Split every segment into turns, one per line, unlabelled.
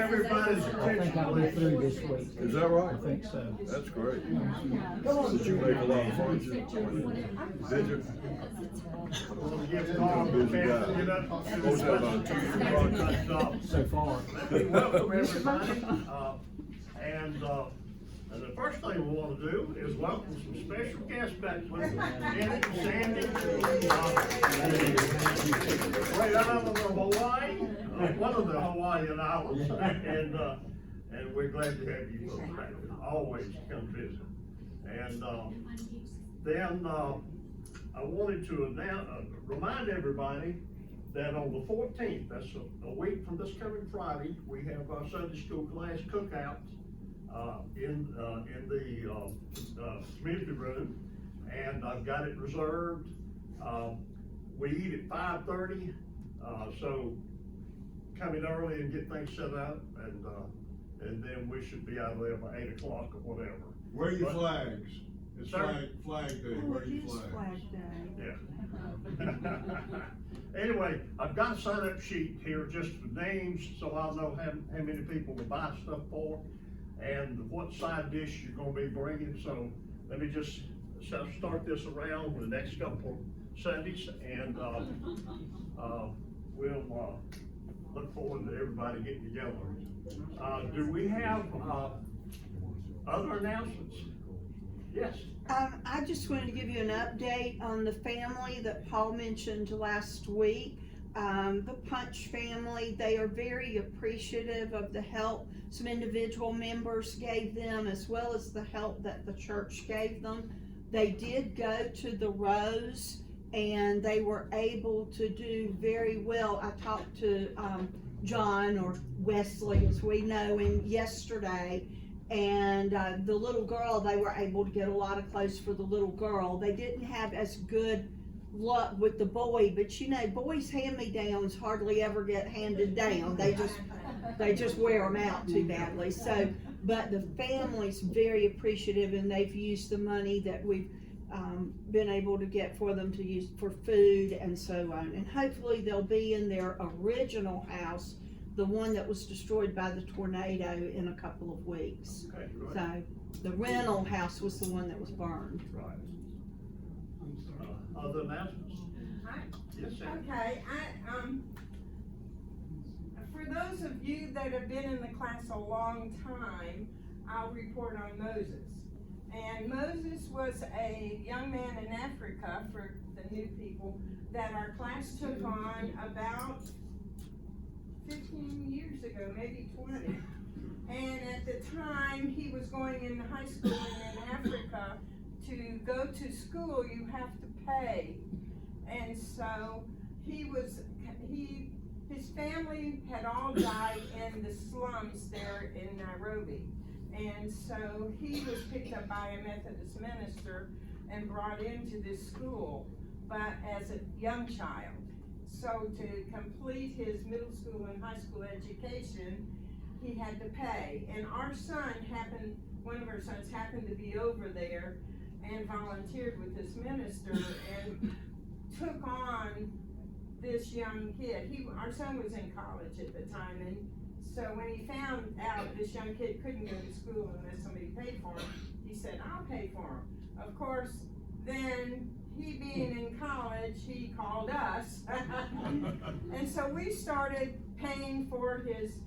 everybody's
I think
attention,
I'll be
please?
through this week.
Is that right?
I think so.
That's great.
Come on.
Did you make a lot of furniture? Did you?
We'll give Carl a chance to get up.
What's that, about 2 o'clock?
So far.
We welcome everybody, and the first thing we want to do is welcome some special guests back with us. Janet and Sandy, right out of Hawaii, one of the Hawaiian islands, and we're glad to have you folks back. Always come visit. And then I wanted to remind everybody that on the 14th, that's a week from this coming Friday, we have our Sunday school class cookout in the community room, and I've got it reserved. We eat at 5:30, so come in early and get things set up, and then we should be out of there by 8 o'clock or whatever.
Where are your flags? It's
Sir?
flag day, where are your flags?
Yeah. Anyway, I've got a sign-up sheet here just for names, so I'll know how many people to buy stuff for, and what side dish you're gonna be bringing. So let me just start this around for the next couple Sundays, and we'll look forward to everybody getting together. Do we have other announcements? Yes.
I just wanted to give you an update on the family that Paul mentioned last week. The Punch family, they are very appreciative of the help some individual members gave them, as well as the help that the church gave them. They did go to the Rose, and they were able to do very well. I talked to John, or Wesley as we know him, yesterday, and the little girl, they were able to get a lot of clothes for the little girl. They didn't have as good luck with the boy, but you know, boys' hand-me-downs hardly ever get handed down. They just wear them out too badly. So, but the family's very appreciative, and they've used the money that we've been able to get for them to use for food and so on. And hopefully they'll be in their original house, the one that was destroyed by the tornado, in a couple of weeks.
Okay, good.
So the rental house was the one that was burned.
Right. Other announcements?
Hi.
Yes, Sam.
Okay, for those of you that have been in the class a long time, I'll report on Moses. And Moses was a young man in Africa, for the new people, that our class took on about 15 years ago, maybe 20. And at the time, he was going into high school, and in Africa, to go to school, you have to pay. And so his family had all died in the slums there in Nairobi. And so he was picked up by a Methodist minister and brought into this school, but as a young child. So to complete his middle school and high school education, he had to pay. And one of our sons happened to be over there and volunteered with this minister and took on this young kid. Our son was in college at the time, and so when he found out this young kid couldn't go to school unless somebody paid for him, he said, "I'll pay for him." Of course, then he being in college, he called us. And so we started paying for his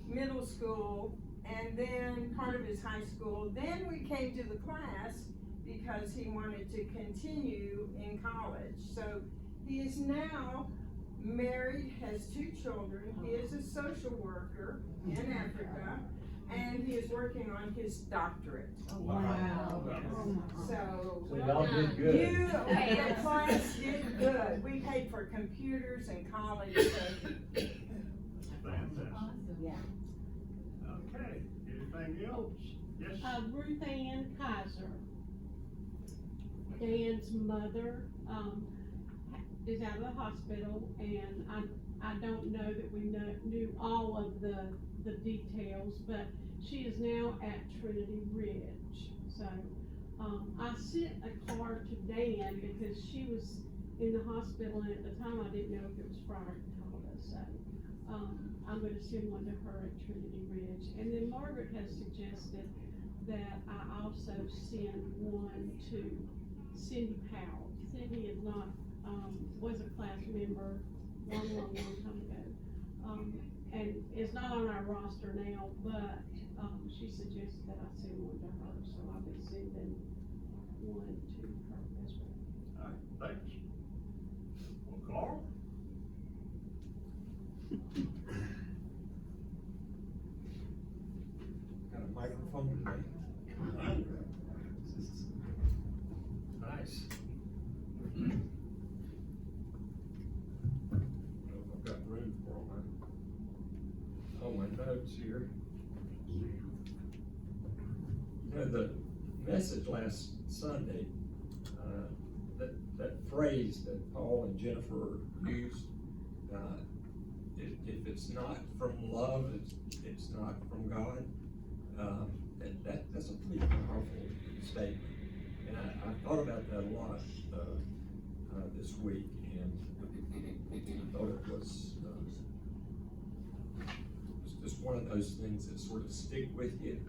middle school and then part of his high school. Then we came to the class because he wanted to continue in college. So he is now married, has 2 children. He is a social worker in Africa, and he is working on his doctorate.
Wow.
So
y'all did good.
the class did good. We paid for computers and college. So
Fantastic.
yeah.
Okay, anything else? Yes?
Ruth Ann Kaiser, Dan's mother, is out of the hospital, and I don't know that we knew all of the details, but she is now at Trinity Ridge. So, I sent a card to Dan because she was in the hospital, and at the time I didn't know if it was prior to Tyler. So, I'm gonna send one to her at Trinity Ridge. And then Margaret has suggested that I also send one to Cindy Powell. Cindy is not, was a class member long time ago. And is not on our roster now, but, she suggested that I send one to her, so I'll be sending one to her as well.
All right, thanks. Well, Carl?
Got a microphone today. Nice. I've got room for all my notes here. You know, the message last Sunday, that phrase that Paul and Jennifer used, if it's not from love, it's not from God. That's a pretty powerful statement. And I thought about that a lot this week, and I thought it was just one of those things that sort of stick with you,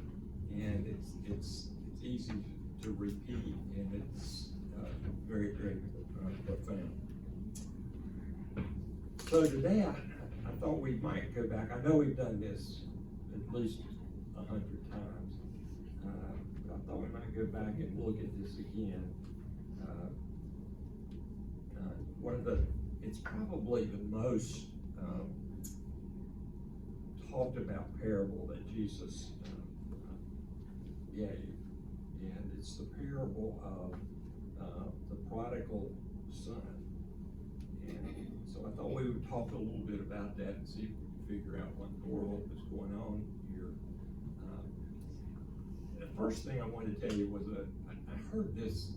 and it's easy to repeat, and it's very, very profound. So today I thought we might go back. I know we've done this at least 100 times, but I thought we might go back and look at this again. It's probably the most talked about parable that Jesus gave, and it's the parable of the prodigal son. And so I thought we would talk a little bit about that and see if we can figure out what in the world is going on here. The first thing I wanted to tell you was I heard this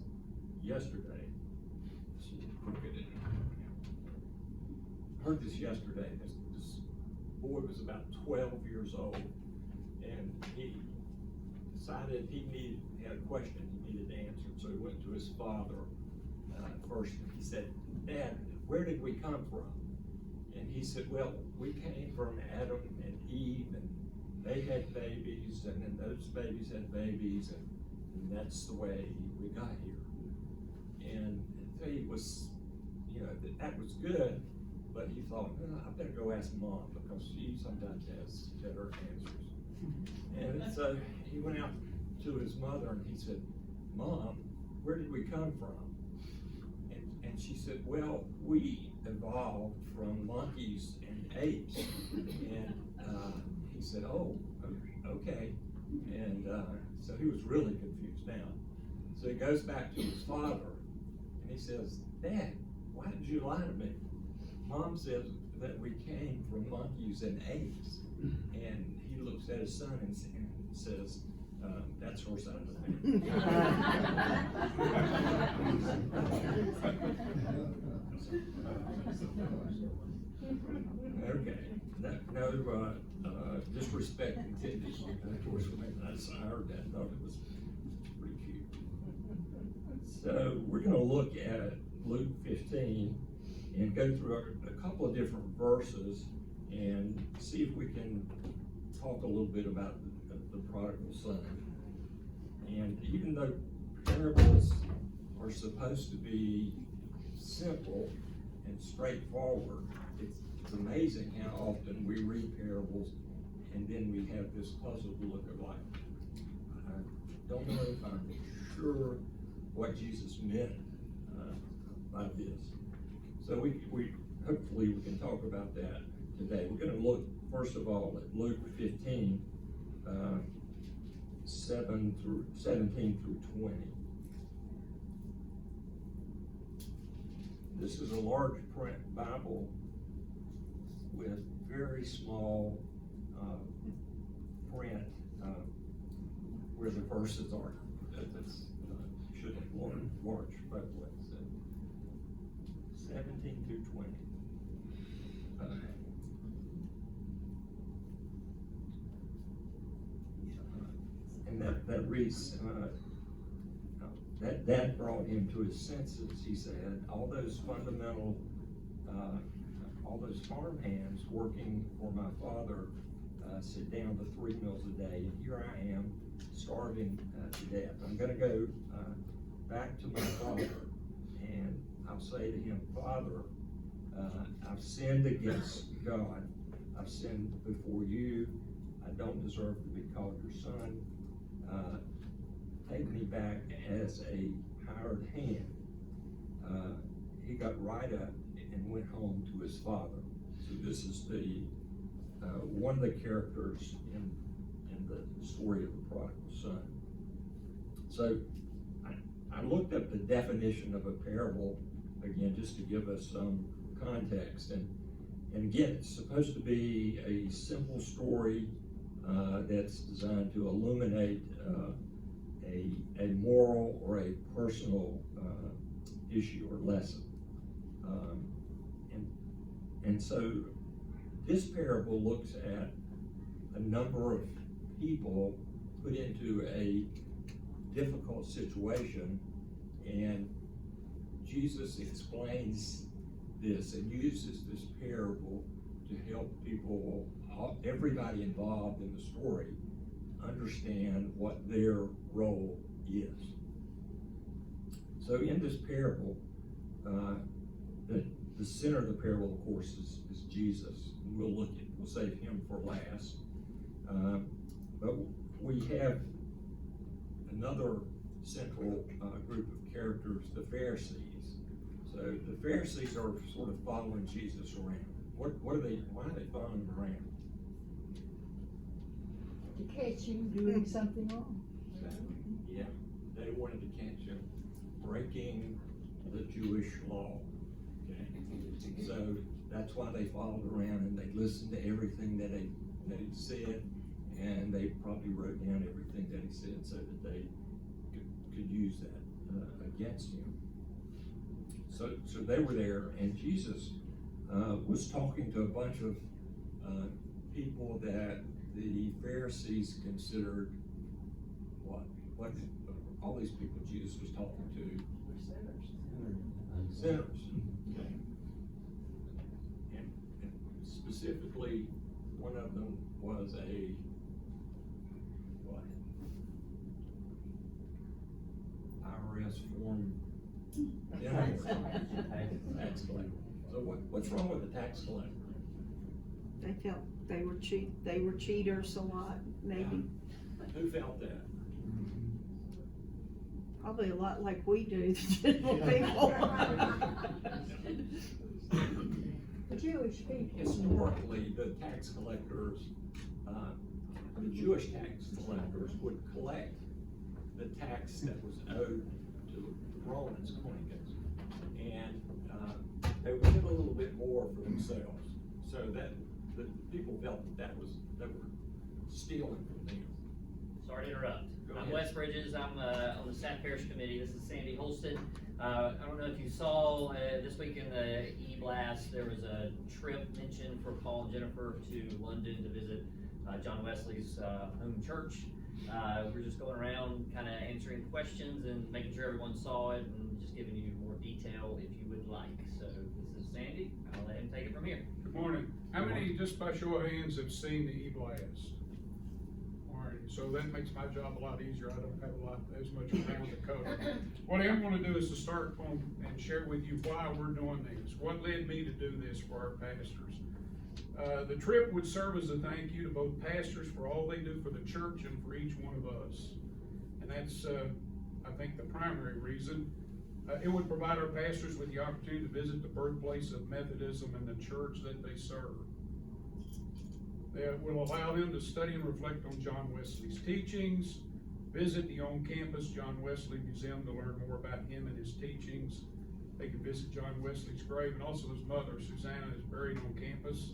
yesterday. I heard this yesterday. This boy was about 12 years old, and he decided he had a question he needed answered. So he went to his father first. He said, "Dad, where did we come from?" And he said, "Well, we came from Adam and Eve, and they had babies, and then those babies had babies, and that's the way we got here." And so he was, that was good, but he thought, I better go ask Mom, because she sometimes has better answers. And so he went out to his mother and he said, "Mom, where did we come from?" And she said, "Well, we evolved from monkeys and apes." And he said, "Oh, okay." And so he was really confused now. So he goes back to his father and he says, "Dad, why did you lie to me? Mom says that we came from monkeys and apes." And he looks at his son and says, "That's her side of the family." Okay, no disrespect intended. Of course, when I heard that, I thought it was pretty cute. So we're going to look at Luke 15 and go through a couple of different verses and see if we can talk a little bit about the prodigal son. And even though parables are supposed to be simple and straightforward, it's amazing how often we read parables and then we have this puzzled look of like, I don't know if I'm sure what Jesus meant by this. So we hopefully we can talk about that today. We're going to look first of all at Luke 15, 17 through 20. This is a large print Bible with very small print where the verses are. That's should have large, by the way. So 17 through 20. And that reads, that brought him to his senses. He said, all those fundamental all those farm hands working for my father, sit down to 3 meals a day, and here I am starving to death. I'm gonna go back to my father, and I'll say to him, Father, I've sinned against God. I've sinned before you. I don't deserve to be called your son. Take me back as a hired hand. He got right up and went home to his father. So this is the one of the characters in the story of the prodigal son. So I looked up the definition of a parable again, just to give us some context. And again, it's supposed to be a simple story that's designed to illuminate a moral or a personal issue or lesson. And so this parable looks at a number of people put into a difficult situation, and Jesus explains this and uses this parable to help people, everybody involved in the story, understand what their role is. So in this parable, the center of the parable, of course, is Jesus. We'll save him for last. But we have another central group of characters, the Pharisees. So the Pharisees are sort of following Jesus around. Why are they following him around?
To catch him doing something wrong.
So, yeah, they wanted to catch him breaking the Jewish law. Okay? So that's why they followed around, and they listened to everything that he said, and they probably wrote down everything that he said so that they could use that against him. So they were there, and Jesus was talking to a bunch of people that the Pharisees considered what all these people Jesus was talking to? Sinners. Okay. And specifically, one of them was a IRS form tax collector. So what's wrong with the tax collector?
They felt they were cheaters a lot, maybe.
Who felt that?
Probably a lot like we do, the general people.
The Jewish people.
Historically, the tax collectors, the Jewish tax collectors would collect the tax that was owed to the Romans, coinage, and they would give a little bit more for themselves, so that the people felt that they were stealing from them.
Sorry to interrupt.
Go
I'm
ahead.
Wes Bridges. I'm on the Staff Parish Committee. This is Sandy Holston. I don't know if you saw this week in the e-blast, there was a trip mentioned for Paul and Jennifer to London to visit John Wesley's home church. We're just going around kind of answering questions and making sure everyone saw it and just giving you more detail if you would like. So this is Sandy. I'll let him take it from here.
Good morning. How many, just by show of hands, have seen the e-blast? Alright, so that makes my job a lot easier. I don't have as much ground to cover. What I am gonna do is to start on and share with you why we're doing this. What led me to do this for our pastors. The trip would serve as a thank you to both pastors for all they do for the church and for each one of us. And that's, I think, the primary reason. It would provide our pastors with the opportunity to visit the birthplace of Methodism and the church that they serve. It will allow them to study and reflect on John Wesley's teachings, visit the on-campus John Wesley Museum to learn more about him and his teachings. They can visit John Wesley's grave, and also his mother, Susanna, is buried on campus.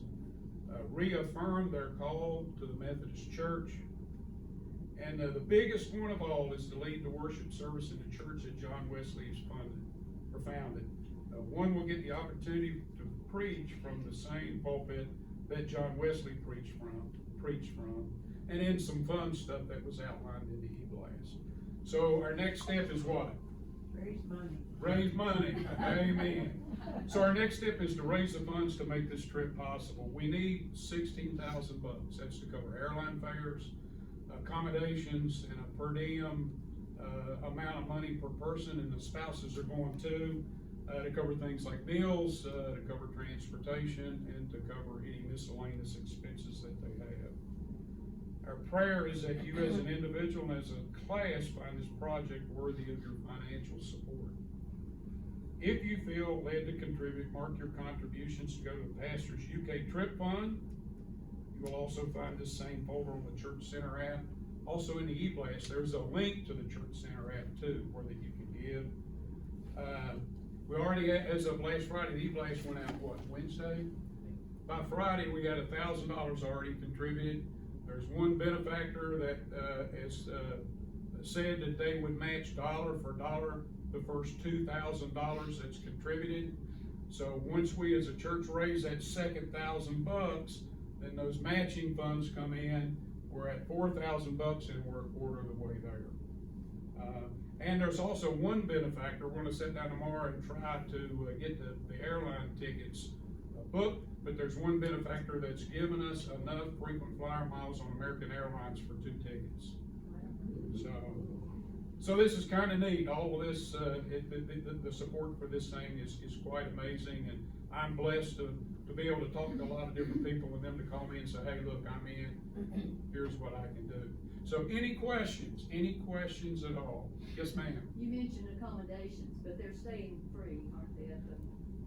Reaffirm their call to the Methodist Church. And the biggest one of all is to lead the worship service in the church that John Wesley has founded. One will get the opportunity to preach from the same pulpit that John Wesley preached from, and then some fun stuff that was outlined in the e-blast. So our next step is what?
Raise money.
Raise money, amen. So our next step is to raise the funds to make this trip possible. We need $16,000. That's to cover airline fares, accommodations, and a per diem amount of money per person, and the spouses are going too, to cover things like meals, to cover transportation, and to cover any miscellaneous expenses that they have. Our prayer is that you as an individual and as a class find this project worthy of your financial support. If you feel led to contribute, mark your contributions to go to the Pastor's UK Trip Fund. You will also find this same folder on the Church Center app. Also in the e-blast, there's a link to the Church Center app too, where that you can give. We already, as of last Friday, the e-blast went out, what, Wednesday? By Friday, we got $1,000 already contributed. There's one benefactor that has said that they would match dollar for dollar the first $2,000 that's contributed. So once we as a church raise that second $1,000, then those matching funds come in. We're at $4,000 and we're a quarter of the way there. And there's also one benefactor. We're gonna sit down tomorrow and try to get the airline tickets booked, but there's one benefactor that's given us enough frequent flyer miles on American Airlines for 2 tickets. So this is kind of neat. All of this, the support for this thing is quite amazing, and I'm blessed to be able to talk to a lot of different people and them to call me and say, hey, look, I'm in, here's what I can do. So any questions at all? Yes, ma'am.
You mentioned accommodations, but they're staying free, aren't they, at the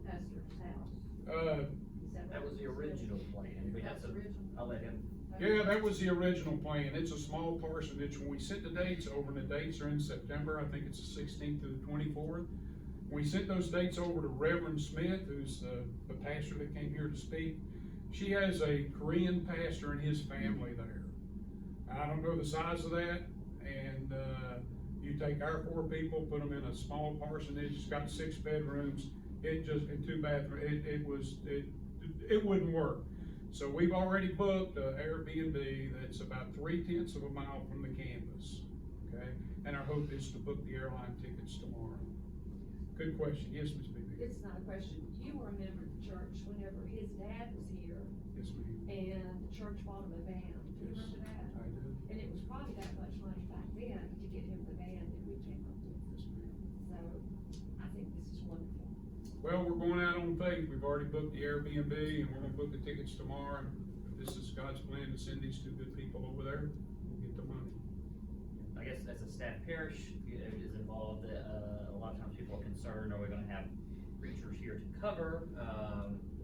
pastor's house? Is
That
what
was the
you said?
original plan. We have
That's
some,
original.
I'll let him.
Yeah, that was the original plan. It's a small parsonage. When we sent the dates over, and the dates are in September, I think it's the 16th to the 24th. We sent those dates over to Reverend Smith, who's the pastor that came here to speak. She has a Korean pastor and his family there. I don't know the size of that, and you take our 4 people, put them in a small parsonage. It's got 6 bedrooms. And 2 bathrooms. It wouldn't work. So we've already booked an Airbnb that's about 3/10 of a mile from the campus. Okay, and our hope is to book the airline tickets tomorrow. Good question. Yes, Ms. Beebe.
It's not a question. You were a member of the church whenever his dad was here,
Yes, ma'am.
and the church bought him a van. Do you
Yes,
remember that?
I do.
And it was probably that much money back then to get him the van that we came up with.
Yes, ma'am.
So I think this is wonderful.
Well, we're going out on faith. We've already booked the Airbnb, and we're gonna book the tickets tomorrow. If this is God's plan to send these 2 good people over there, we'll get the money.
I guess as a staff parish is involved, a lot of times people are concerned, are we gonna have preachers here to cover?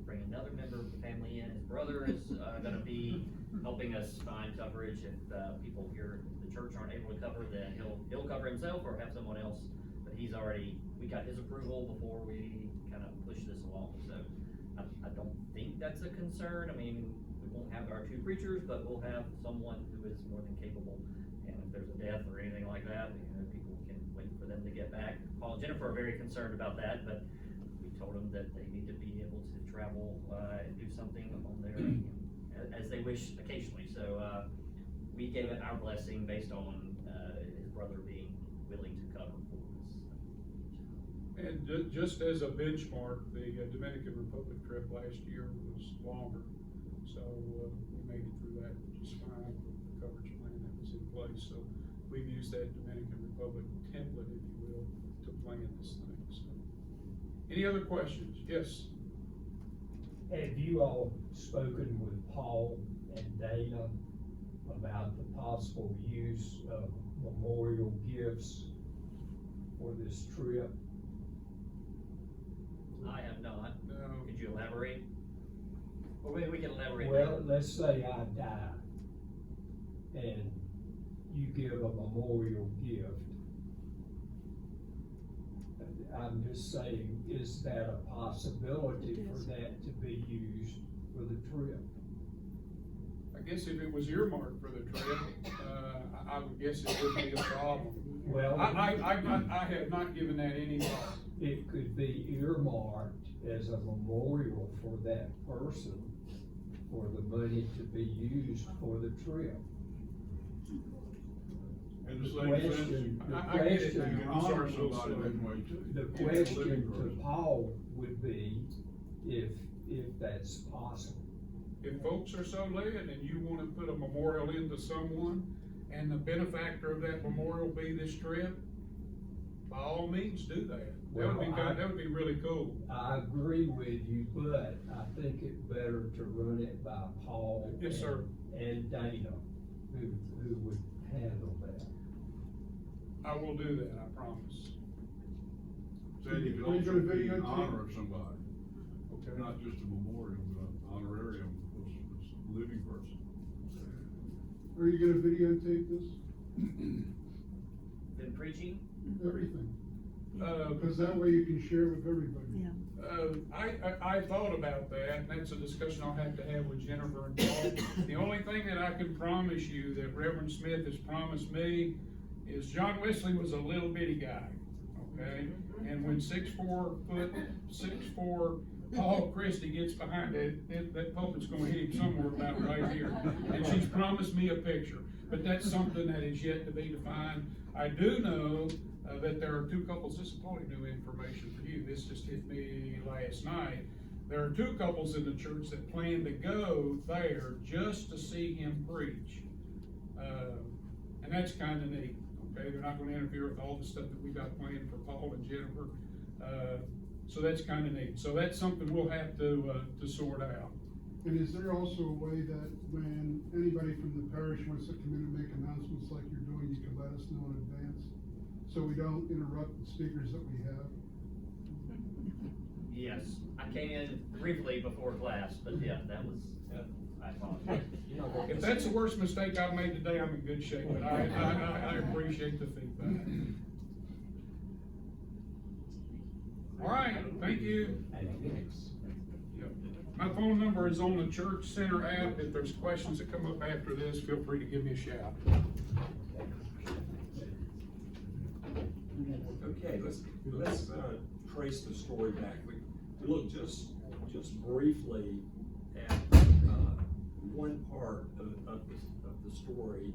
Bring another member of the family in, his brother is gonna be helping us find coverage. If people here at the church aren't able to cover, then he'll cover himself or have someone else. But we got his approval before we kind of push this along, so I don't think that's a concern. I mean, we won't have our 2 preachers, but we'll have someone who is more than capable. And if there's a death or anything like that, people can wait for them to get back. Paul and Jennifer are very concerned about that, but we told them that they need to be able to travel and do something on their, as they wish occasionally. So we gave it our blessing based on his brother being willing to cover for us.
And just as a benchmark, the Dominican Republic trip last year was longer. So we made it through that just fine with the coverage plan that was in place. So we've used that Dominican Republic template, if you will, to plan this thing. So, any other questions? Yes.
Have you all spoken with Paul and Dana about the possible use of memorial gifts for this trip?
I have not.
No.
Could you elaborate? Or maybe we can elaborate.
Well, let's say I die and you give a memorial gift. I'm just saying, is that a possibility for that to be used for the trip?
I guess if it was earmarked for the trip, I would guess it wouldn't be a problem.
Well,
I have not given that any thought.
it could be earmarked as a memorial for that person, for the money to be used for the trip.
And this
The
lady
question-
says,
the
I get it
you
question-
can
now, I'm
honor
sorry, Bill,
somebody
so-
that way too.
The
Even a
question
living
to
person.
Paul would be if that's possible.
If folks are so led and you wanna put a memorial into someone, and the benefactor of that memorial be this trip, by all means, do that. That would be really cool.
I agree with you, but I think it's better to run it by Paul.
Yes, sir.
And Dana, who would handle that.
I will do that, I promise.
Said you could
Are you
also
gonna
be in
videotape?
honor of somebody,
Okay.
not just a memorial, but an honorarium of a living person.
Are you gonna videotape this?
Been preaching?
Everything?
Uh,
Cause that way you can share with everybody.
Yeah.
I thought about that, and that's a discussion I'll have to have with Jennifer and Paul. The only thing that I can promise you that Reverend Smith has promised me is John Wesley was a little bitty guy, okay? And when 6'4" Paul Christie gets behind it, that pulpit's gonna hit him somewhere about right here. And she's promised me a picture, but that's something that is yet to be defined. I do know that there are two couples, this is probably new information for you, this just hit me last night. There are two couples in the church that plan to go there just to see him preach. And that's kinda neat, okay? They're not gonna interfere with all the stuff that we got planned for Paul and Jennifer. So that's kinda neat. So that's something we'll have to sort out.
And is there also a way that when anybody from the parish wants to come in and make announcements like you're doing, you can let us know in advance? So we don't interrupt the speakers that we have?
Yes, I came in briefly before class, but yeah, that was, I apologize.
If that's the worst mistake I've made today, I'm in good shape, but I appreciate the feedback. All right, thank you. Yep. My phone number is on the Church Center app. If there's questions that come up after this, feel free to give me a shout.
Okay, let's trace the story back. We look just briefly at one part of the story,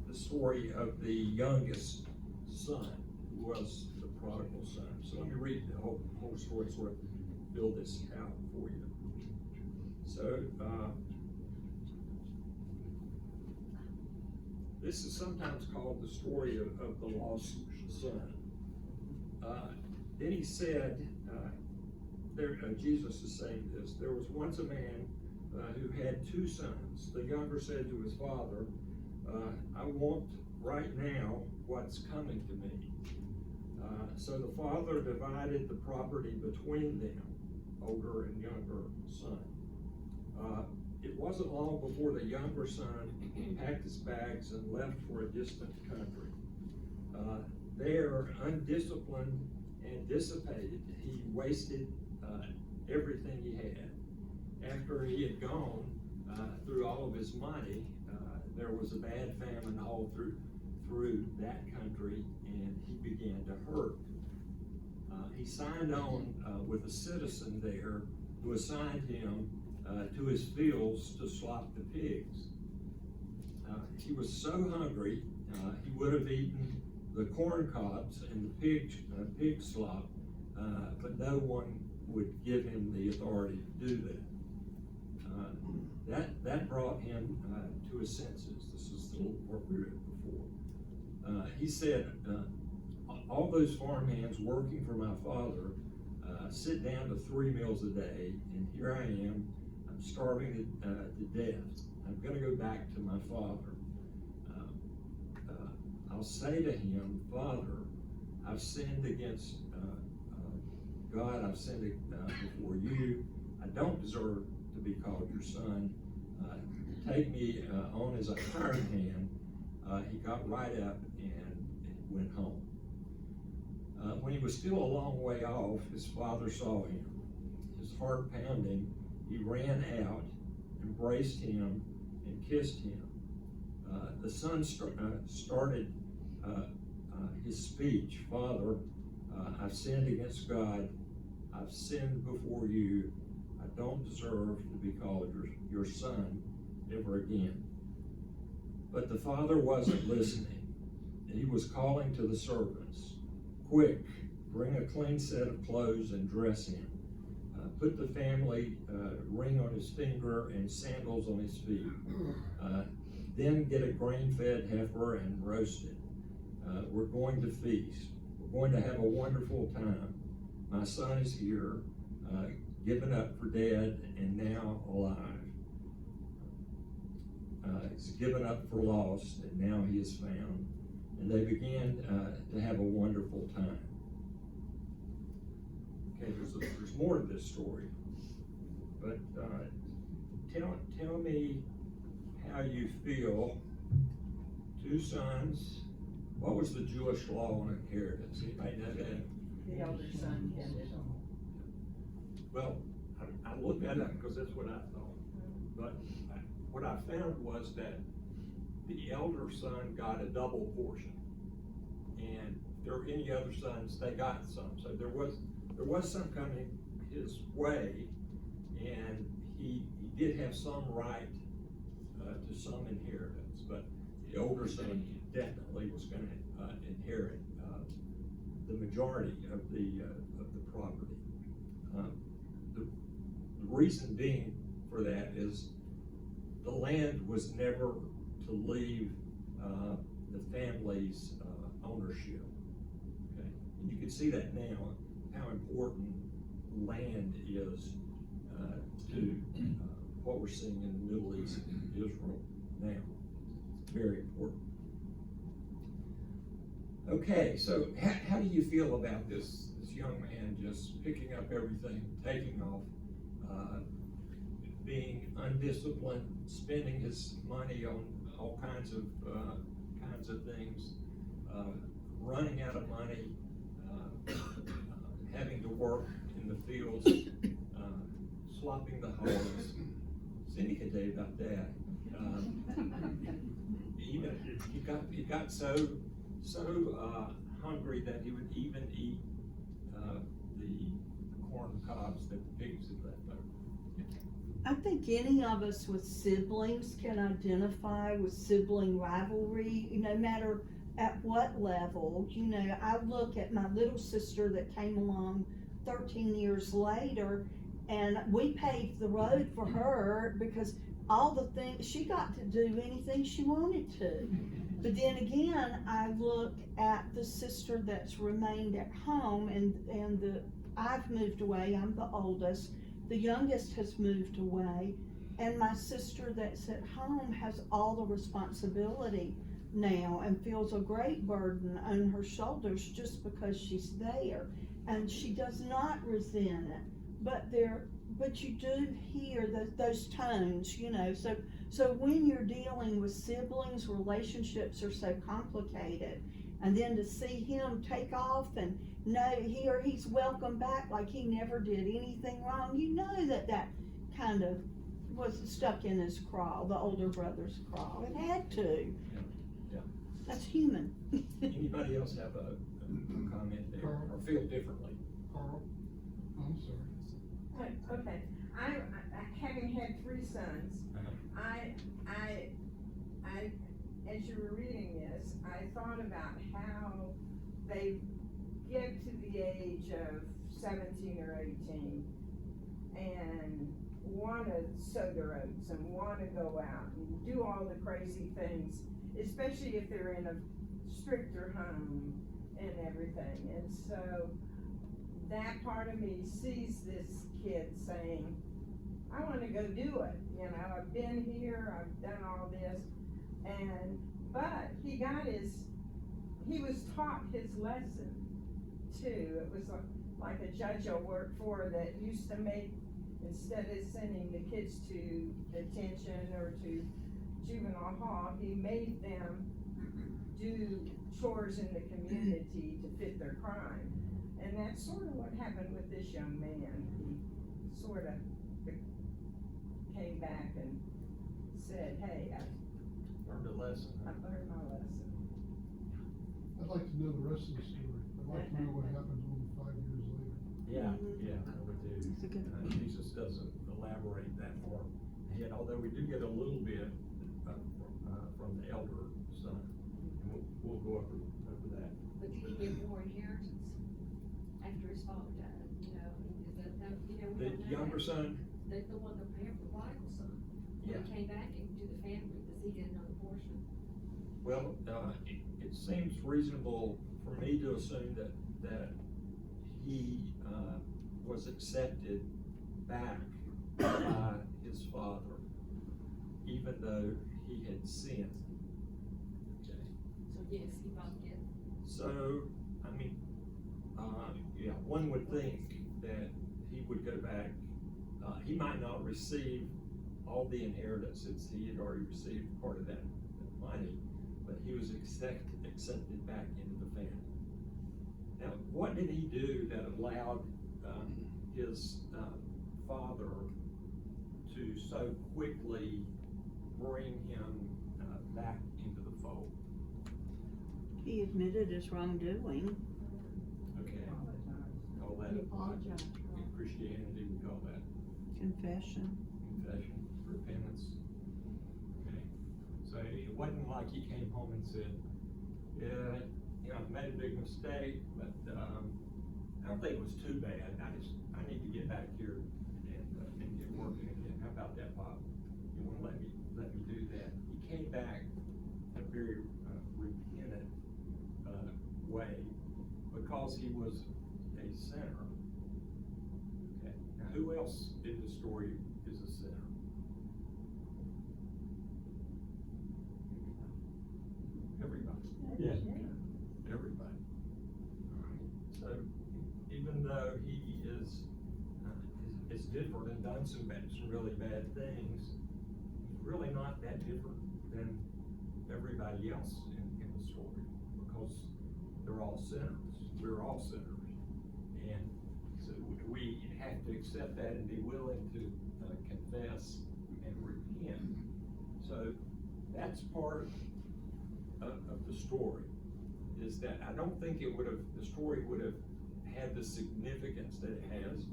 the story of the youngest son, who was the prodigal son. So let me read the whole story, sort of build this out for you. So, this is sometimes called the story of the lost son. Then he said, Jesus is saying this, there was once a man who had two sons. The younger said to his father, I want right now what's coming to me. So the father divided the property between them, older and younger son. It wasn't long before the younger son packed his bags and left for a distant country. There, undisciplined and dissipated, he wasted everything he had. After he had gone through all of his money, there was a bad famine all through that country, and he began to hurt. He signed on with a citizen there who assigned him to his fields to slop the pigs. He was so hungry, he would have eaten the corn cobs and the pig slop, but no one would give him the authority to do that. That brought him to his senses. This is the part we read before. He said, all those farmhands working for my father sit down to 3 meals a day, and here I am, I'm starving to death. I'm gonna go back to my father. I'll say to him, Father, I've sinned against God, I've sinned before you. I don't deserve to be called your son. Take me on as a hired hand. He got right up and went home. When he was still a long way off, his father saw him. His heart pounding, he ran out, embraced him, and kissed him. The son started his speech, Father, I've sinned against God. I've sinned before you. I don't deserve to be called your son ever again. But the father wasn't listening. He was calling to the servants, "Quick, bring a clean set of clothes and dress him. Put the family ring on his finger and sandals on his feet. Then get a grain-fed heifer and roast it. We're going to feast. We're going to have a wonderful time. My son is here, given up for dead and now alive. He's given up for lost and now he is found." And they began to have a wonderful time. Okay, there's more to this story, but tell me how you feel. 2 sons. What was the Jewish law on inheritance? Anybody know that?
The elder son had it.
Well, I looked that up because that's what I thought. But what I found was that the elder son got a double portion, and if there were any other sons, they got some. So there was some coming his way, and he did have some right to some inheritance. But the older son definitely was going to inherit the majority of the property. The reason being for that is the land was never to leave the family's ownership. Okay, and you can see that now, how important land is to what we're seeing in the Middle East and Israel now. It's very important. Okay, so how do you feel about this young man just picking up everything, taking off, being undisciplined, spending his money on all kinds of things, running out of money, having to work in the fields, slopping the holes? Cindy can tell you about that. Even he got so hungry that he would even eat the corn cobs that the pigs had left over.
I think any of us with siblings can identify with sibling rivalry, no matter at what level. You know, I look at my little sister that came along 13 years later, and we paved the road for her because all the things, she got to do anything she wanted to. But then again, I look at the sister that's remained at home, and I've moved away, I'm the oldest. The youngest has moved away, and my sister that's at home has all the responsibility now and feels a great burden on her shoulders just because she's there, and she does not resent it. But you do hear those tones, you know. So when you're dealing with siblings, relationships are so complicated, and then to see him take off and know here he's welcome back like he never did anything wrong, you know that kind of was stuck in his craw, the older brother's craw. It had to.
Yeah.
That's human.
Anybody else have a comment there
Carl?
or feel differently?
Carl? I'm sorry.
Okay, I having had 3 sons, as you were reading this, I thought about how they get to the age of 17 or 18 and want to sow their oats and want to go out and do all the crazy things, especially if they're in a stricter home and everything. And so that part of me sees this kid saying, I want to go do it. You know, I've been here, I've done all this. But he was taught his lesson too. It was like a judge I worked for that used to make, instead of sending the kids to detention or to juvenile hall, he made them do chores in the community to fit their crime. And that's sort of what happened with this young man. He sort of came back and said, hey, I
Learned a lesson.
learned my lesson.
I'd like to know the rest of the story. I'd like to know what happened to him 5 years later.
Yeah, I would do.
That's a good point.
Jesus doesn't elaborate that far ahead, although we do get a little bit from from the elder son. And we'll go over that.
But you can get more inheritance after his father died, you know, is that, you know, we
The
don't know
younger
that.
son,
The one, the parent, the prodigal son, when he came back into the family, does he get another portion?
well, it seems reasonable for me to assume that he, was accepted back by his father, even though he had sinned. Okay.
So yes, he might get.
So, I mean, yeah, one would think that he would go back, he might not receive all the inheritance since he had already received part of that money, but he was accepted back into the family. Now, what did he do that allowed, his, father to so quickly bring him, back into the fold?
He admitted his wrongdoing.
Okay. Call that,
He apologized.
in Christianity, we call that
Confession.
confession, repentance. Okay, so it wasn't like he came home and said, yeah, you know, I made a big mistake, but, I don't think it was too bad. I need to get back here and get working again. How about that, Bob? You wanna let me do that? He came back in a very, repentant, way, because he was a sinner. Okay, now who else in the story is a sinner? Everybody.
Yeah.
Everybody. So even though he is different and done some really bad things, he's really not that different than everybody else in the story, because they're all sinners. We're all sinners. And so we have to accept that and be willing to confess and repent. So that's part of the story, is that I don't think the story would have had the significance that it has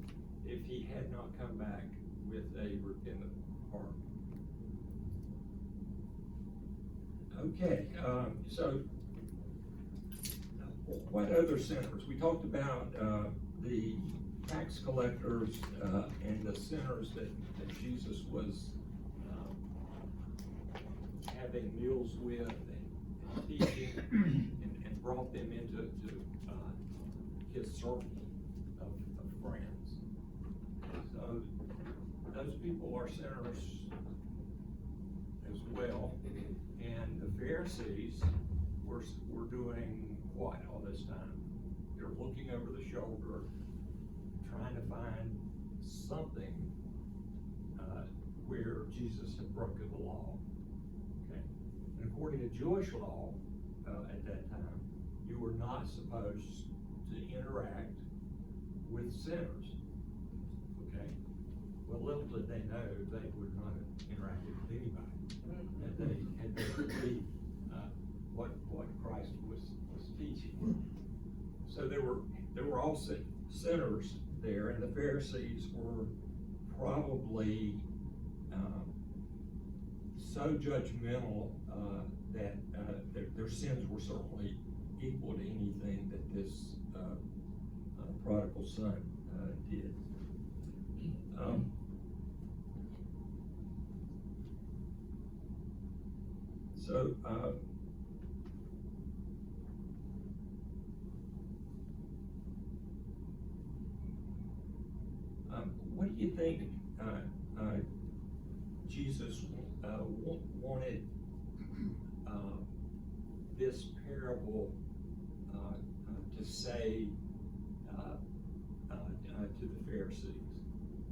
if he had not come back with a repentant heart. Okay, so what other sinners? We talked about the tax collectors and the sinners that Jesus was having meals with and teaching and brought them into his circle of friends. So those people are sinners as well. And the Pharisees were doing what all this time? They're looking over the shoulder, trying to find something where Jesus had broken the law. Okay, and according to Jewish law at that time, you were not supposed to interact with sinners. Okay, well, little did they know they would not have interacted with anybody. That they had to believe what Christ was teaching. So there were all sinners there, and the Pharisees were probably so judgmental that their sins were certainly equal to anything that this prodigal son did. So, what do you think Jesus wanted this parable to say to the Pharisees?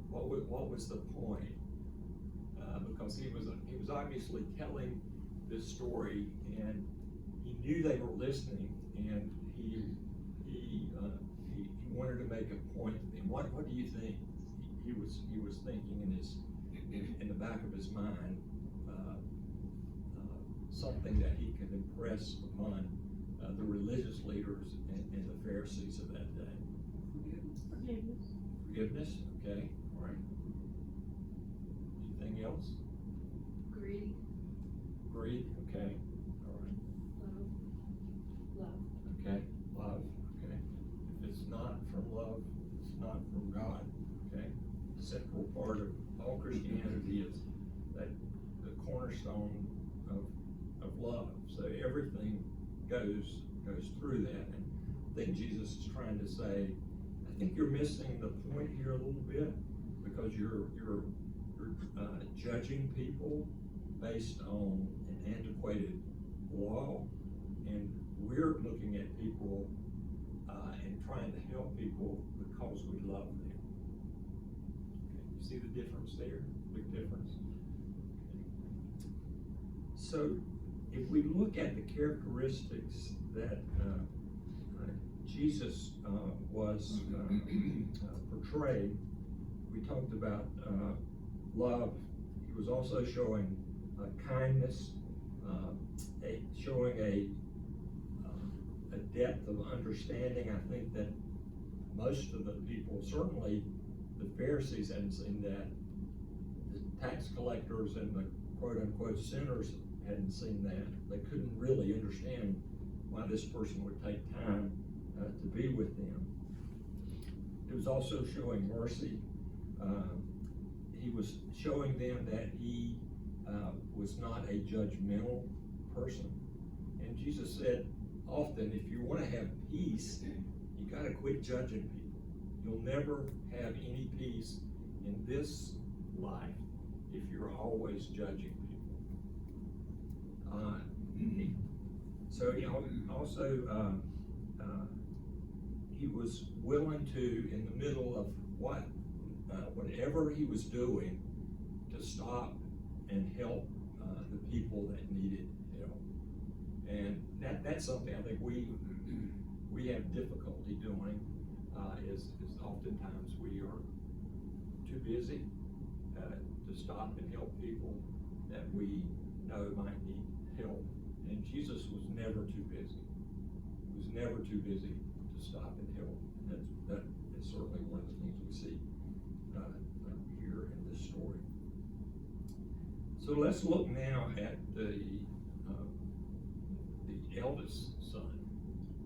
What was the point? Because he was obviously telling this story, and he knew they were listening, and he wanted to make a point. And what do you think he was thinking in the back of his mind? Something that he could impress upon the religious leaders and the Pharisees of that day.
Forgiveness.
Forgiveness, okay, all right. Anything else?
Greed.
Agreed? Okay, all right.
Love.
Okay, love, okay. If it's not from love, it's not from God, okay? The central part of all Christianity is that the cornerstone of love. So everything goes through that. And I think Jesus is trying to say, I think you're missing the point here a little bit, because you're judging people based on an antiquated law, and we're looking at people and trying to help people because we love them. Okay, you see the difference there? Big difference. So if we look at the characteristics that Jesus was portrayed, we talked about love. He was also showing kindness, showing a depth of understanding. I think that most of the people, certainly the Pharisees, hadn't seen that. The tax collectors and the quote-unquote sinners hadn't seen that. They couldn't really understand why this person would take time to be with them. It was also showing mercy. He was showing them that he was not a judgmental person. And Jesus said, often, if you want to have peace, you got to quit judging people. You'll never have any peace in this life if you're always judging people. So he also he was willing to, in the middle of whatever he was doing, to stop and help the people that needed help. And that's something I think we have difficulty doing, is oftentimes we are too busy to stop and help people that we know might need help. And Jesus was never too busy. He was never too busy to stop and help. And that is certainly one of the things we see here in this story. So let's look now at the eldest son,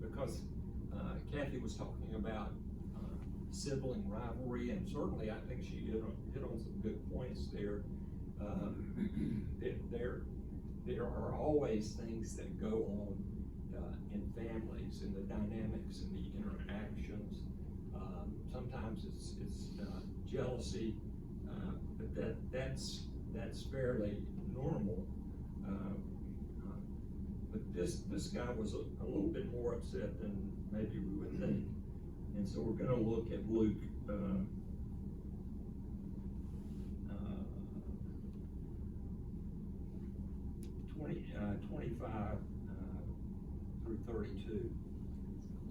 because Kathy was talking about sibling rivalry, and certainly I think she hit on some good points there. There are always things that go on in families, in the dynamics and the interactions. Sometimes it's jealousy, but that's fairly normal. But this guy was a little bit more upset than maybe we would think. And so we're going to look at Luke 25 through 32.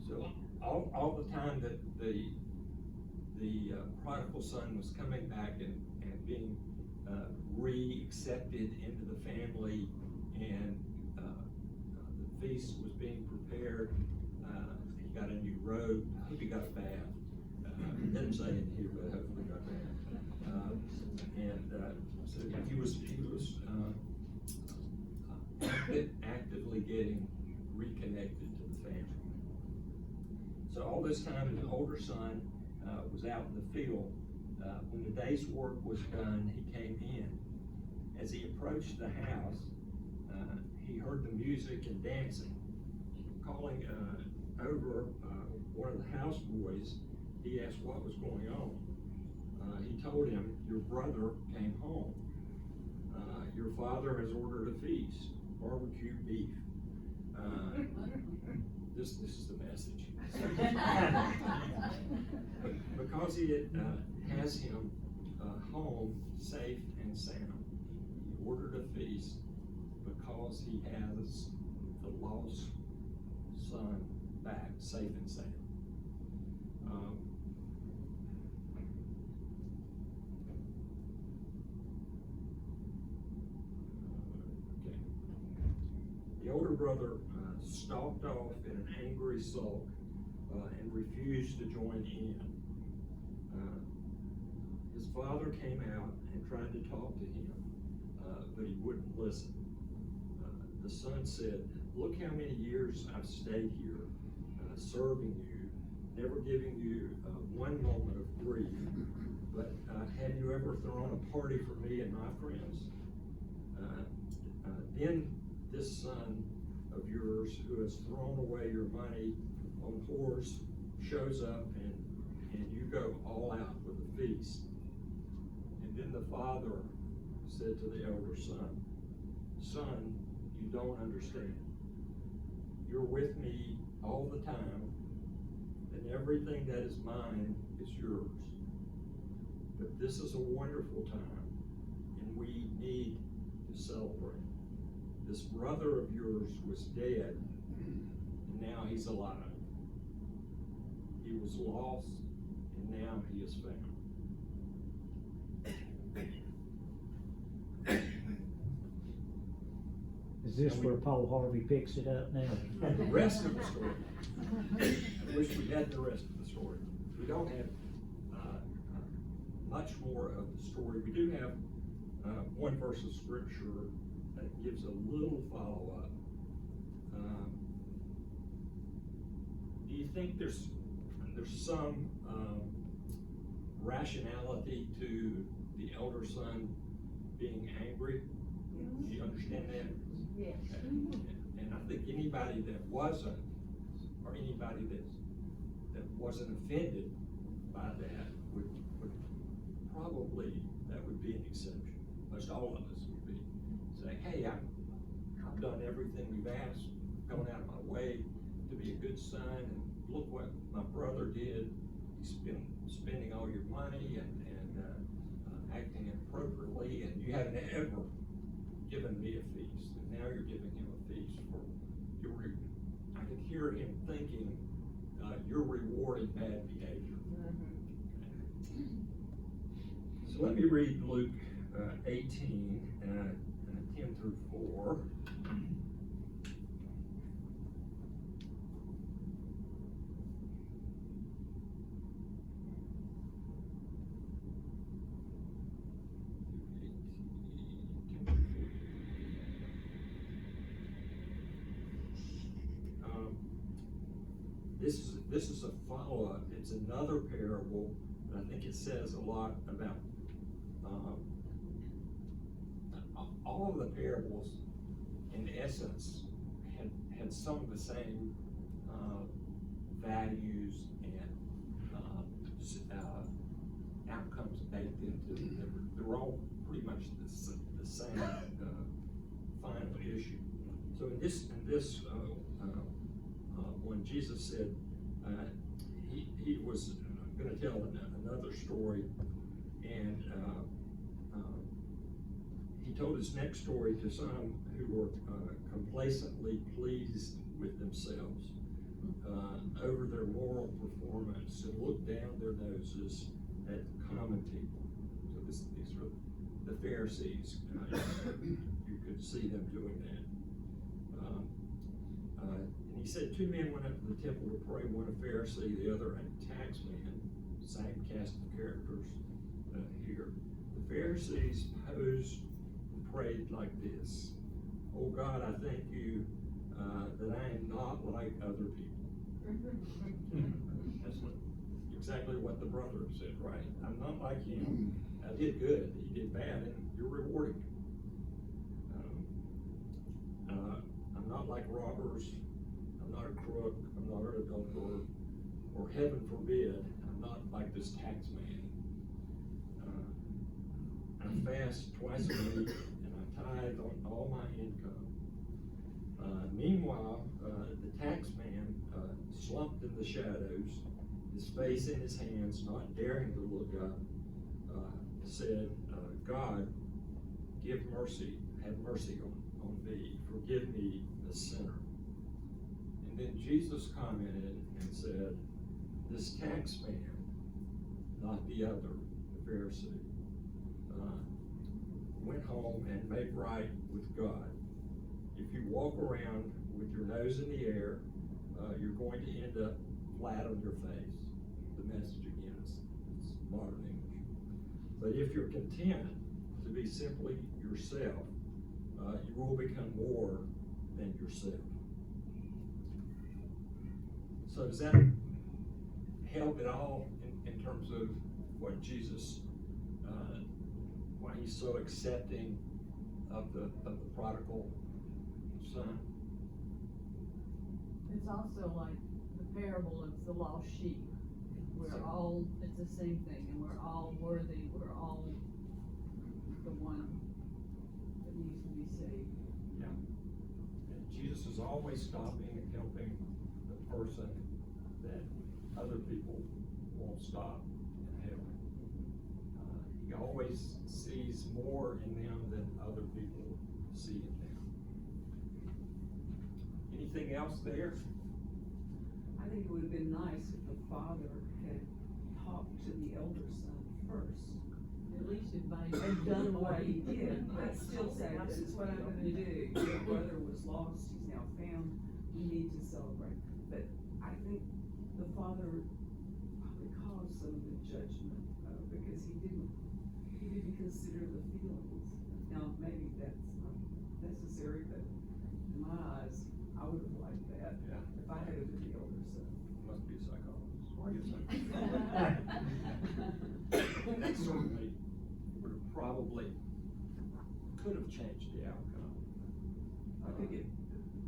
So all the time that the prodigal son was coming back and being re-accepted into the family, and the feast was being prepared, he got a new robe. I hope he got a bath. It doesn't say in here, but hopefully got a bath. So he was actively getting reconnected to the family. So all this time, the older son was out in the field. When the day's work was done, he came in. As he approached the house, he heard the music and dancing. Calling over one of the houseboys, he asked what was going on. He told him, "Your brother came home. Your father has ordered a feast, barbecue beef." This is the message. Because he has him home safe and sound. He ordered a feast because he has the lost son back safe and sound. Okay. The older brother stalked off in an angry sulk and refused to join in. His father came out and tried to talk to him, but he wouldn't listen. the son said, look how many years I've stayed here, serving you, never giving you one moment of grief. But have you ever thrown a party for me and my friends? Then this son of yours who has thrown away your money on whores shows up and you go all out with a feast. And then the father said to the elder son, son, you don't understand. You're with me all the time, and everything that is mine is yours. But this is a wonderful time, and we need to celebrate. This brother of yours was dead, and now he's alive. He was lost, and now he is found.
Is this where Paul Harvey picks it up now?
And the rest of the story, I wish we had the rest of the story. We don't have much more of the story. We do have one verse of scripture that gives a little follow-up. Do you think there's some rationality to the elder son being angry? Do you understand that?
Yes.
And I think anybody that wasn't, or anybody that wasn't offended by that would probably, that would be an exception. Most all of us would be saying, hey, I've done everything we've asked, going out of my way to be a good son, and look what my brother did. He's been spending all your money and acting inappropriately, and you haven't ever given me a feast, and now you're giving him a feast for your. I could hear him thinking, you're rewarding bad behavior. So let me read Luke 18, 10 through 4. This is a follow-up. It's another parable, but I think it says a lot about all of the parables, in essence, had some of the same values and outcomes baked into them. They're all pretty much the same final issue. So in this when Jesus said he was going to tell another story, and he told his next story to some who were complacently pleased with themselves over their moral performance and looked down their noses at common people. So these were the Pharisees. You could see them doing that. And he said, 2 men went up to the temple to pray, one a Pharisee, the other a tax man. Same cast of characters here. The Pharisees posed and prayed like this: oh God, I thank you that I am not like other people. That's exactly what the brother said, right? I'm not like him. I did good, he did bad, and you're rewarding me. I'm not like robbers. I'm not a crook. I'm not an adulterer. Or heaven forbid, I'm not like this tax man. I fast twice a week, and I tithe on all my income. Meanwhile, the tax man, slumped in the shadows, his face in his hands, not daring to look up, said, God, give mercy, have mercy on me, forgive me, the sinner. And then Jesus commented and said, this tax man, not the other, the Pharisee, went home and made right with God. If you walk around with your nose in the air, you're going to end up flat on your face. The message again is modern English. But if you're content to be simply yourself, you will become more than yourself. So does that help at all in terms of what Jesus, why he's so accepting of the prodigal son?
It's also like the parable of the lost sheep. It's the same thing, and we're all worthy, we're all the one that needs to be saved.
Yeah. And Jesus is always stopping and helping the person that other people won't stop and help. He always sees more in them than other people see in them. Anything else there?
I think it would have been nice if the father had talked to the elder son first.
At least invite.
And done what he did, but still say, this is what I'm gonna do. Your brother was lost, he's now found, we need to celebrate. But I think the father probably caused some of the judgment, because he didn't consider the feelings. Now, maybe that's not necessary, but in my eyes, I would have liked that.
Yeah.
If I had been the elder son.
Must be a psychologist. Or you certainly would have probably could have changed the outcome.
I think it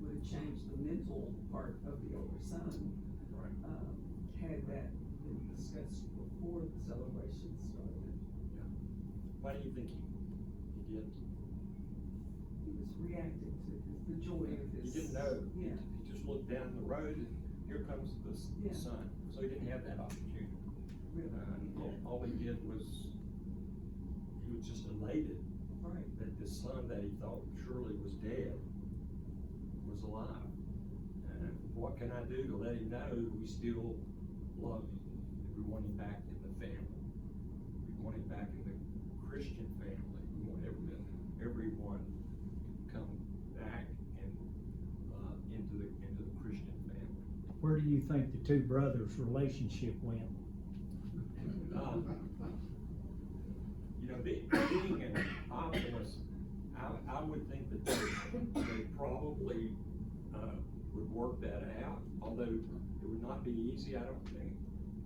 would have changed the mental part of the older son,
Right.
had that been discussed before the celebration started.
Why do you think he did?
He was reacting to the joy of
He
his.
didn't know.
Yeah.
He just looked down the road and here comes the
Yeah.
son. So he didn't have that opportunity.
Really.
And all he did was, he was just elated
Right.
that the son that he thought surely was dead was alive. And what can I do to let him know we still love him? We want him back in the family. We want him back in the Christian family. We want everyone to come back and into the Christian family.
Where do you think the two brothers' relationship went?
You know, being an optimist, I would think that they probably would work that out, although it would not be easy, I don't think.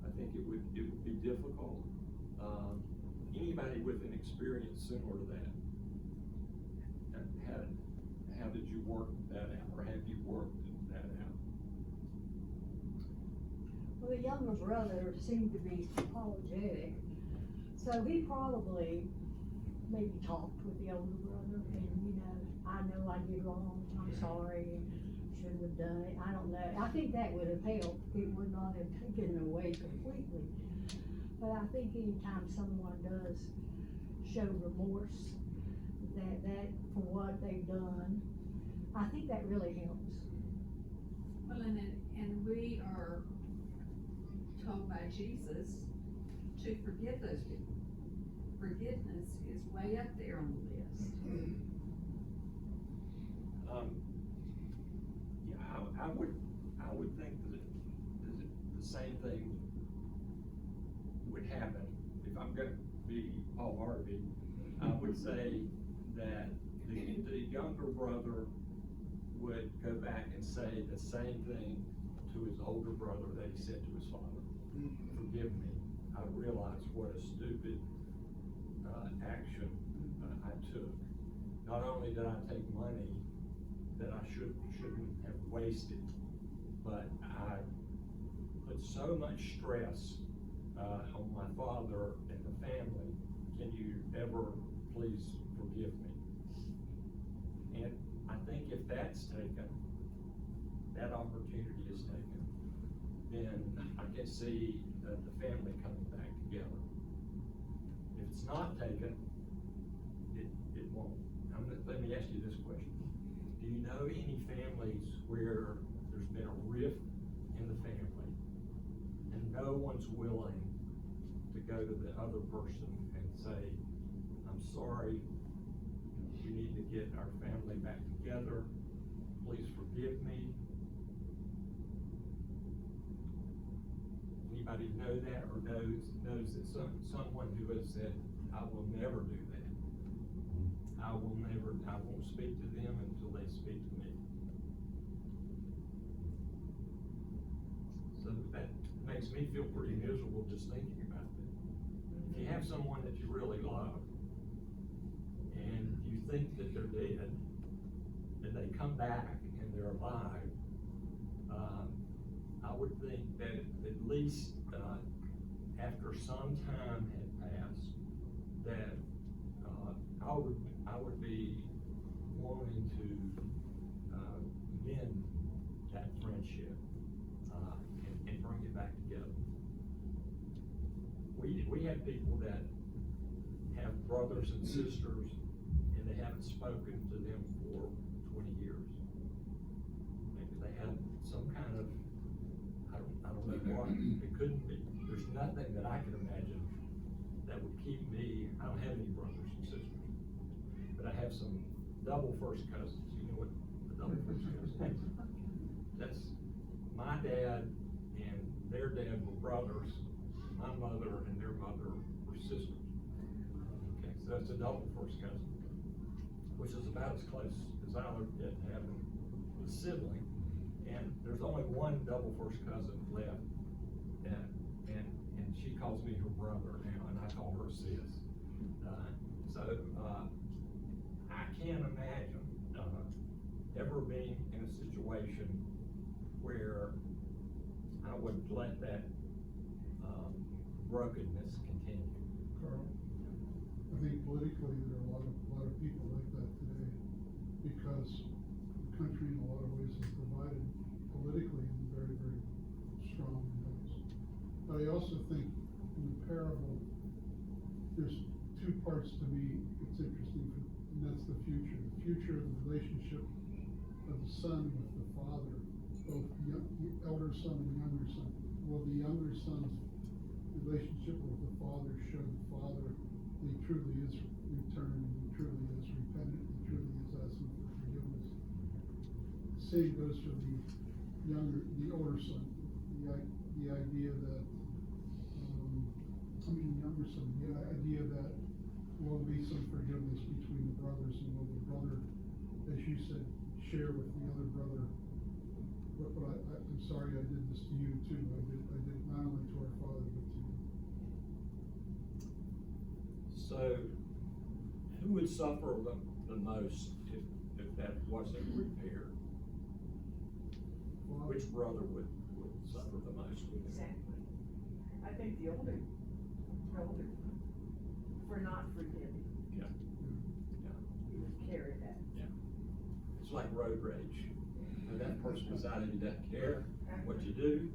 I think it would be difficult. Anybody with an experience similar to that, how did you work that out, or have you worked that out?
Well, the younger brother seemed to be apologetic, so he probably maybe talked with the older brother and, I know I did wrong, I'm sorry, shouldn't have done it, I don't know. I think that would have helped, it would not have taken it away completely. But I think anytime someone does show remorse, that for what they've done, I think that really helps.
Well, and we are told by Jesus to forgive those people. Forgiveness is way up there on the list.
Yeah, I would think that the same thing would happen. If I'm gonna be Paul Harvey, I would say that the younger brother would go back and say the same thing to his older brother that he said to his father. Forgive me, I realize what a stupid action I took. Not only did I take money that I shouldn't have wasted, but I put so much stress on my father and the family. Can you ever please forgive me? And I think if that's taken, that opportunity is taken, then I can see the family coming back together. If it's not taken, it won't. Let me ask you this question. Do you know any families where there's been a rift in the family and no one's willing to go to the other person and say, I'm sorry, we need to get our family back together, please forgive me? Anybody know that, or knows that someone who has said, I will never do that? I won't speak to them until they speak to me. that makes me feel pretty miserable just thinking about that. If you have someone that you really love, and you think that they're dead, and they come back and they're alive, I would think that at least, after some time had passed, that, I would be wanting to, mend that friendship, and bring it back together. We have people that have brothers and sisters, and they haven't spoken to them for 20 years. Maybe they have some kind of, I don't know what, it couldn't be, there's nothing that I can imagine that would keep me, I don't have any brothers and sisters, but I have some double first cousins. You know what the double first cousins is? That's my dad and their dad were brothers, my mother and their mother were sisters. Okay, so that's a double first cousin, which is about as close as I ever get to having a sibling. And there's only one double first cousin left, and she calls me her brother now, and I call her sis. I can't imagine ever being in a situation where I would let that brokenness continue.
Carl, I think politically, there are a lot of people like that today, because the country in a lot of ways is divided politically in very, very strong ways. But I also think in the parable, there's two parts to me it's interesting, and that's the future of the relationship of the son with the father, both the elder son and younger son. Will the younger son's relationship with the father show the father that he truly is returned, he truly is repentant, he truly is asking for forgiveness? The same goes for the older son. The idea that, the younger son, the idea that will be some forgiveness between the brothers, and will the brother, as you said, share with the other brother, but I'm sorry I did this to you too. I did not only to our father, but to you.
So, who would suffer the most if that wasn't repaired?
Well,
Which brother would suffer the most with it?
Exactly. I think the older, for not forgiving.
Yeah.
He would carry that.
It's like road rage. And that person decided he doesn't care what you do,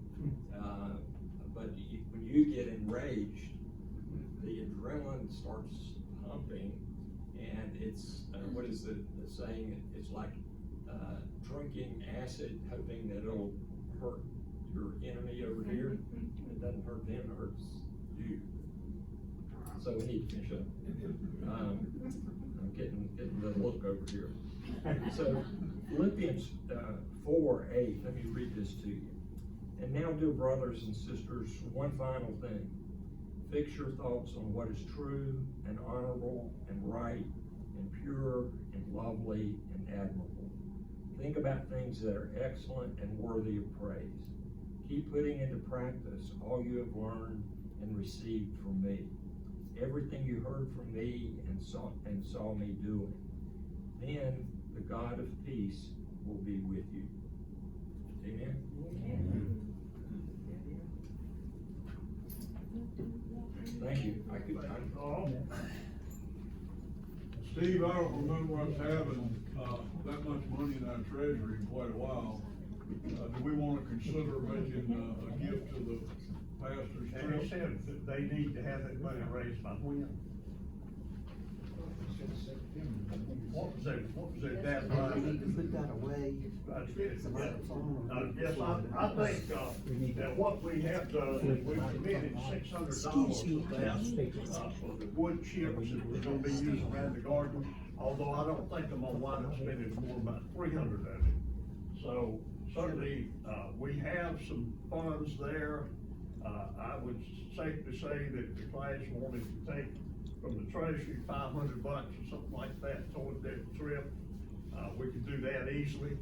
but when you get enraged, the adrenaline starts pumping, and it's, what is the saying? It's like drinking acid, hoping that it'll hurt your enemy over here. It doesn't hurt them, it hurts you. So we need to finish up. I'm getting the look over here. So Philippians 4:8, let me read this to you. And now, dear brothers and sisters, one final thing. Fix your thoughts on what is true and honorable and right and pure and lovely and admirable. Think about things that are excellent and worthy of praise. Keep putting into practice all you have learned and received from me. Everything you heard from me and saw me doing. Then the God of peace will be with you. Amen?
Amen.
Thank you.
Steve, I don't remember us having, that much money in our treasury in quite a while. Do we wanna consider making, a gift to the pastor's
And he
trip?
said that they need to have that money raised by when? What was it, that,
We need to put that away.
Yes, I think, that what we have done, is we've committed $600 for the wood chips that we're gonna be using around the garden, although I don't think I'm gonna wind up spending more than about 300 of it. So certainly, we have some funds there. I would safe to say that the class wanted to take from the treasury $500 or something like that toward that trip. We could do that easily.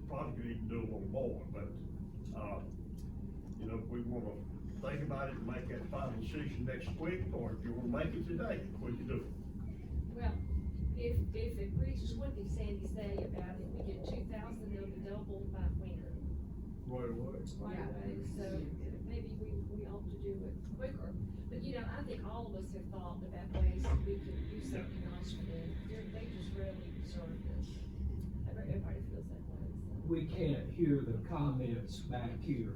Probably could even do a little more, but, you know, if we wanna think about it and make that final decision next week, or if you wanna make it today, we can do it.
Well, if it reaches what did Sandy say about if we get 2,000, it'll be doubled by winter.
Right away.
Right away, so maybe we ought to do it quicker. But you know, I think all of us have thought about ways that we could do something nice for them. They just really deserve this. Everybody feels that way, so.
We can't hear the comments back here.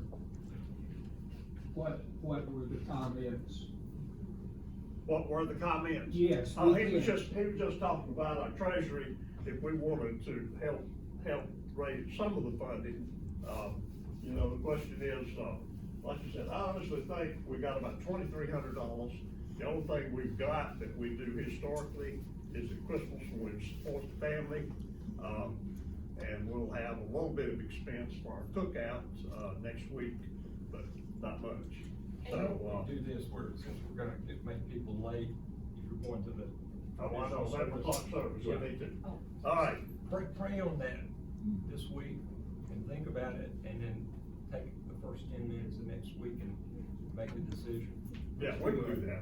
What were the comments?
What were the comments?
Yes,
Oh,
we
he was
can.
just talking about our treasury, if we wanted to help raise some of the funding. You know, the question is, like you said, I honestly think we got about $2,300. The only thing we've got that we do historically is at Christmas when we support the family. And we'll have a little bit of expense for our cookouts, next week, but not much. So,
Do this, since we're gonna make people late, if you're going to the.
I know, 11 o'clock service, we
Yeah.
need to.
Oh.
All right,
Pray on that this week and think about it, and then take the first 10 minutes of next week and make a decision.
yeah, we can do that.